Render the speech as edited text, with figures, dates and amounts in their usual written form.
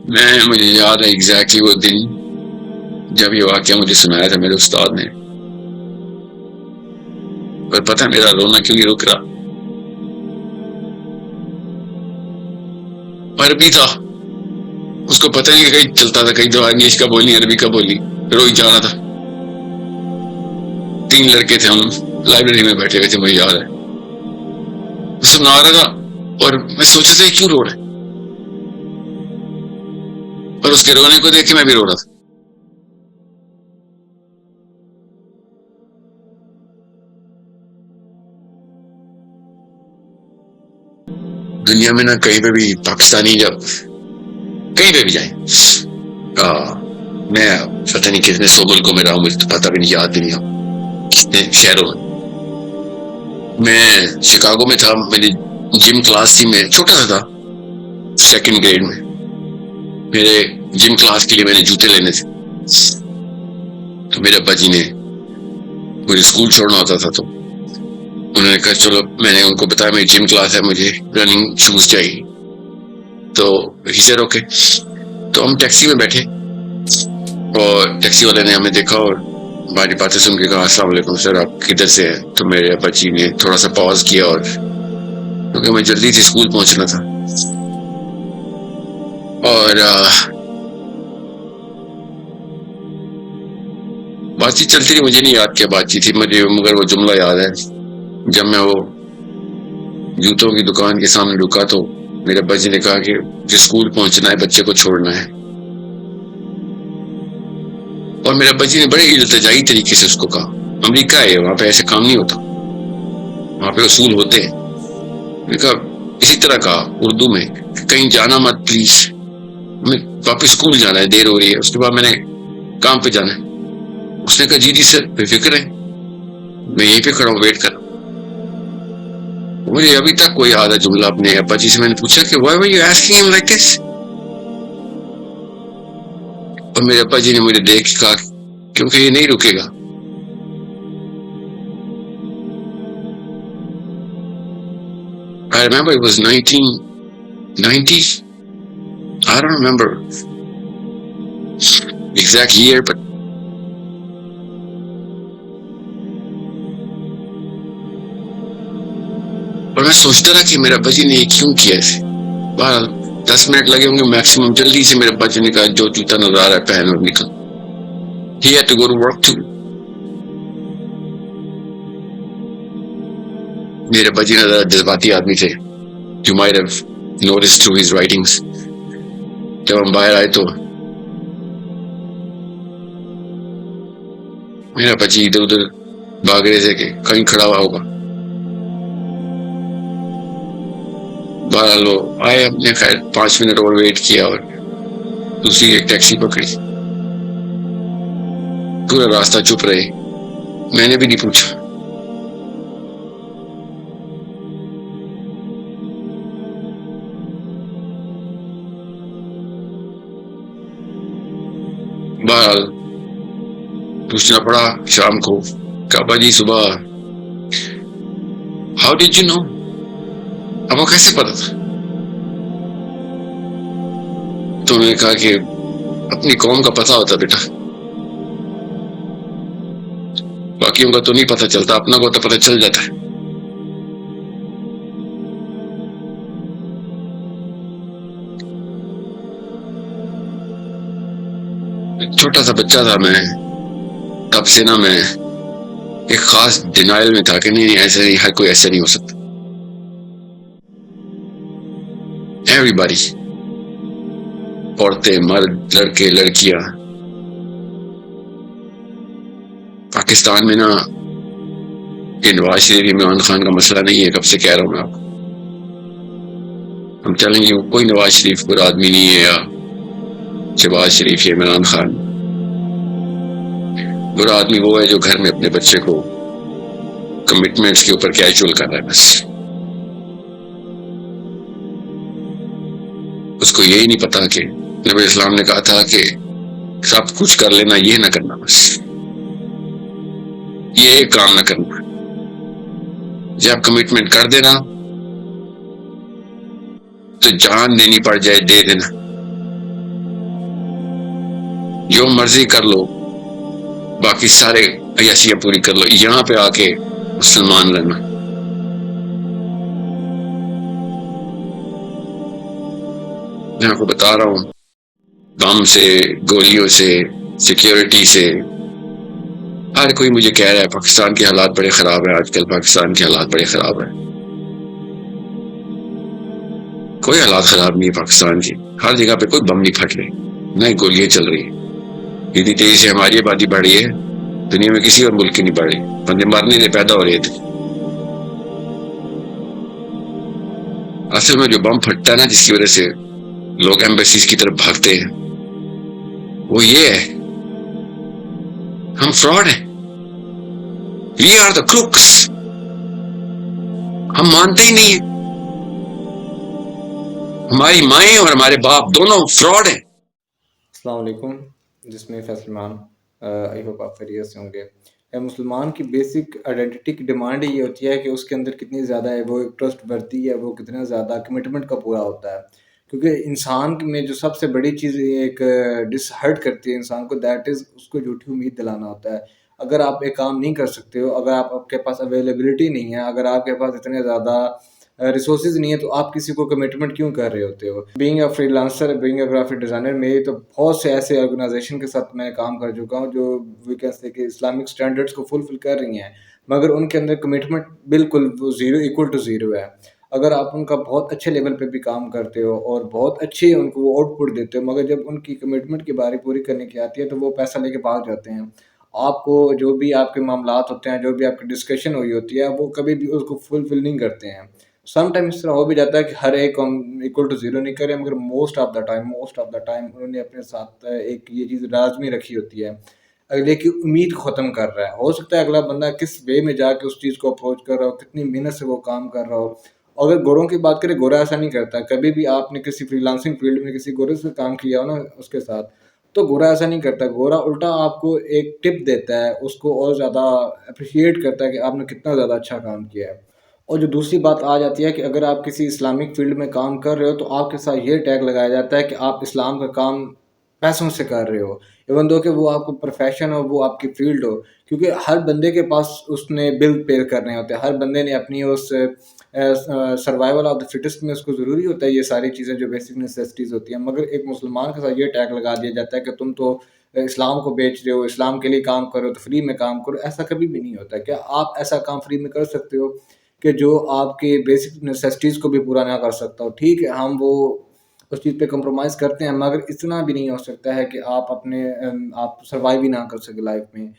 मुझे याद है एग्जैक्टली वो दिन जब ये वाकया मुझे सुनाया था मेरे उस्ताद ने। पर पता है मेरा रोना क्यों नहीं रुक रहा? अरबी था, उसको पता नहीं कहीं चलता था, कहीं दवा इंग्लिश का बोलनी अरबी का बोलनी, रोज जाना था। 3 लड़के थे, हम लाइब्रेरी में बैठे हुए थे, मुझे याद है। सुना रहा था और मैं सोच रहा था क्यों रो रहा है, और उसके रोने को देख के मैं भी रो रहा था। दुनिया में ना कहीं पे भी पाकिस्तानी जब कहीं पे भी जाए, मैं पता नहीं कितने 100 मुल्कों में रहा हूँ, मुझे तो पता भी नहीं, याद भी नहीं हो कितने शहरों में। मैं शिकागो में था, मेरी जिम क्लास थी, मैं छोटा सा था, 2nd ग्रेड में। मेरे जिम क्लास के लिए मैंने जूते लेने थे, तो मेरे अब्बा जी ने मुझे स्कूल छोड़ना होता था, तो उन्होंने कहा चलो, मैंने उनको बताया मेरी जिम क्लास है, मुझे रनिंग शूज चाहिए। तो ही सेड ओके। तो हम टैक्सी में बैठे और टैक्सी वाले ने हमें देखा और हमारी बातें सुन के कहा अस्सलाम वालेकुम सर, आप किधर से हैं? तो मेरे अब्बा जी ने थोड़ा सा पॉज किया, और क्योंकि मैं जल्दी से स्कूल पहुंचना था, और बातचीत चलती रही। मुझे नहीं याद क्या बातचीत थी मुझे, मगर वो जुमला याद है, जब मैं वो जूतों की दुकान के सामने रुका तो मेरे अब्बा जी ने कहा कि मुझे स्कूल पहुंचना है, बच्चे को छोड़ना है। और मेरे अब्बा जी ने बड़े इल्तिजाई तरीके से उसको कहा, अमेरिका है, वहां पे ऐसे काम नहीं होता, वहां पे उसूल होते हैं। मैंने कहा इसी तरह कहा उर्दू में, कहीं जाना मत प्लीज, मैं वापस स्कूल जाना है, देर हो रही है, उसके बाद मैंने काम पे जाना है। उसने कहा जी जी सर, बेफिक्र है, मैं यहीं पे खड़ा हूँ, वेट कर। मुझे अभी तक कोई याद है जुमला। अपने अब्बा जी से मैंने पूछा कि why were you asking him like this, और मेरे अब्बा जी ने मुझे देख के कहा क्योंकि ये नहीं रुकेगा। I remember it was 1990. I don't remember exact year, but और मैं सोचता रहा कि मेरे अब्बा जी ने ये क्यों किया ऐसे। 10 मिनट लगे होंगे मैक्सिमम। जल्दी से मेरे अब्बा जी ने कहा जो जूता नजर आ रहा है पहन और निकल। He had to go to work too. मेरे अब्बा जी ने ज़रा जज्बाती आदमी थे, you might have noticed through his writings. जब हम बाहर आए तो मेरा अब्बा जी इधर उधर भाग रहे थे कि कहीं खड़ा हुआ होगा। बहरहाल वो आए, हमने खैर 5 मिनट और वेट किया और दूसरी एक टैक्सी पकड़ी। पूरा रास्ता चुप रहे, मैंने भी नहीं पूछा। बहरहाल पूछना पड़ा शाम को, काबा जी सुबह, हाउ डिड यू नो, आपको कैसे पता था? तो उन्होंने कहा कि अपनी कौम का पता होता बेटा, बाकियों का तो नहीं पता चलता, अपना को तो पता चल जाता है। छोटा सा बच्चा था मैं, तब से ना मैं एक खास डिनाइल में था कि नहीं ऐसे नहीं, हर कोई ऐसा नहीं हो सकता। एवरीबॉडी, औरतें, मर्द, लड़के, लड़कियां। पाकिस्तान में ना ये नवाज शरीफ, इमरान खान का मसला नहीं है, कब से कह रहा हूं मैं आपको। हम चलेंगे कोई नवाज शरीफ बुरा आदमी नहीं है, या शहबाज शरीफ या इमरान खान। बुरा आदमी वो है जो घर में अपने बच्चे को कमिटमेंट्स के ऊपर कैजुअल कर रहा है, बस उसको यही नहीं पता कि नबी इस्लाम ने कहा था कि सब कुछ कर लेना, ये ना करना, बस ये काम ना करना। जब कमिटमेंट कर देना तो जान देनी पड़ जाए दे देना, जो मर्जी कर लो, बाकी सारे अयाशियां पूरी कर लो, यहाँ पे आके मुसलमान रहना। मैं आपको बता रहा हूँ, बम से, गोलियों से, सिक्योरिटी से, हर कोई मुझे कह रहा है पाकिस्तान के हालात बड़े खराब है आजकल, पाकिस्तान के हालात बड़े खराब है। कोई हालात खराब नहीं है पाकिस्तान की, हर जगह पे कोई बम नहीं फट रहे, न गोलियां चल रही है। इतनी तेजी से हमारी आबादी बढ़ी है, दुनिया में किसी और मुल्क की नहीं बढ़ी। बंदे मरने से पैदा हो रहे थे। असल में जो बम फटता है ना, जिसकी वजह से लोग एम्बेसीज की तरफ भागते हैं, वो ये है, हम फ्रॉड हैं, वी आर द क्रूक्स। हम मानते ही नहीं है, हमारी माएँ और हमारे बाप दोनों फ्रॉड हैं। अस्सलाम वालेकुम, जिसमें फैसलमान आई होप आप खैरियत से होंगे। मुसलमान की बेसिक आइडेंटिटी की डिमांड ये होती है कि उसके अंदर कितनी ज़्यादा है वो एक ट्रस्ट बढ़ती है, वो कितना ज़्यादा कमिटमेंट का पूरा होता है। क्योंकि इंसान में जो सबसे बड़ी चीज़ एक डिसहर्ट करती है इंसान को, दैट इज़ उसको झूठी उम्मीद दिलाना होता है। अगर आप एक काम नहीं कर सकते हो, अगर आपके पास अवेलेबिलिटी नहीं है, अगर आपके पास इतने ज़्यादा रिसोर्सेज नहीं है, तो आप किसी को कमिटमेंट क्यों कर रहे होते हो? Being a freelancer, being a graphic designer, मेरी तो बहुत से ऐसे ऑर्गेनाइज़ेशन के साथ मैं काम कर चुका हूँ, जो वी कैन से कि इस्लामिक स्टैंडर्ड्स को फुलफ़िल कर रही हैं, मगर उनके अंदर कमिटमेंट बिल्कुल वो ज़ीरो, इक्वल टू ज़ीरो है। अगर आप उनका बहुत अच्छे लेवल पे भी काम करते हो और बहुत अच्छे उनको वो आउटपुट देते हो, मगर जब उनकी कमिटमेंट की बारी पूरी करने की आती है, तो वो पैसा लेके भाग जाते हैं। आपको जो भी आपके मामलात होते हैं, जो भी आपकी डिस्कशन हुई होती है, वो कभी भी उसको फुलफ़िल नहीं करते हैं। सम टाइम इस तरह हो भी जाता है कि हर एक हम इक्वल टू ज़ीरो नहीं कर रहे, मगर मोस्ट ऑफ द टाइम उन्होंने अपने साथ एक ये चीज़ लाज़मी रखी होती है, अगले की उम्मीद ख़त्म कर रहा है। हो सकता है अगला बंदा किस वे में जाके उस चीज़ को अप्रोच कर रहा हो, कितनी मेहनत से वो काम कर रहा हो। अगर गोरों की बात करें, गोरा ऐसा नहीं करता। कभी भी आपने किसी फ्रीलांसिंग फ़ील्ड में किसी गोरे से काम किया हो ना उसके साथ, तो गोरा ऐसा नहीं करता। गोरा उल्टा आपको एक टिप देता है, उसको और ज़्यादा एप्रिशिएट करता है कि आपने कितना ज़्यादा अच्छा काम किया है। और जो दूसरी बात आ जाती है कि अगर आप किसी इस्लामिक फ़ील्ड में काम कर रहे हो, तो आपके साथ ये टैग लगाया जाता है कि आप इस्लाम का काम पैसों से कर रहे हो। इवन दो कि वो आपका प्रोफ़ेशन हो, वो आपकी फ़ील्ड हो। क्योंकि हर बंदे के पास उसने बिल पे करने होते हैं। हर बंदे ने अपनी उस सर्वाइवल ऑफ द फिटेस्ट में उसको ज़रूरी होता है ये सारी चीज़ें जो बेसिक नेसेसिटीज़ होती हैं। मगर एक मुसलमान के साथ ये टैग लगा दिया जाता है कि तुम तो इस्लाम को बेच रहे हो, इस्लाम के लिए काम करो, तो फ्री में काम करो। ऐसा कभी भी नहीं होता। क्या आप ऐसा काम फ्री में कर सकते हो कि जो आपके बेसिक नेसेसिटीज़ को भी पूरा ना कर सकता हो? ठीक है, हम वो उस चीज़ पे कॉम्प्रोमाइज़ करते हैं, मगर इतना भी नहीं हो सकता है कि आप अपने आप सर्वाइव ही ना कर सकें लाइफ़ में।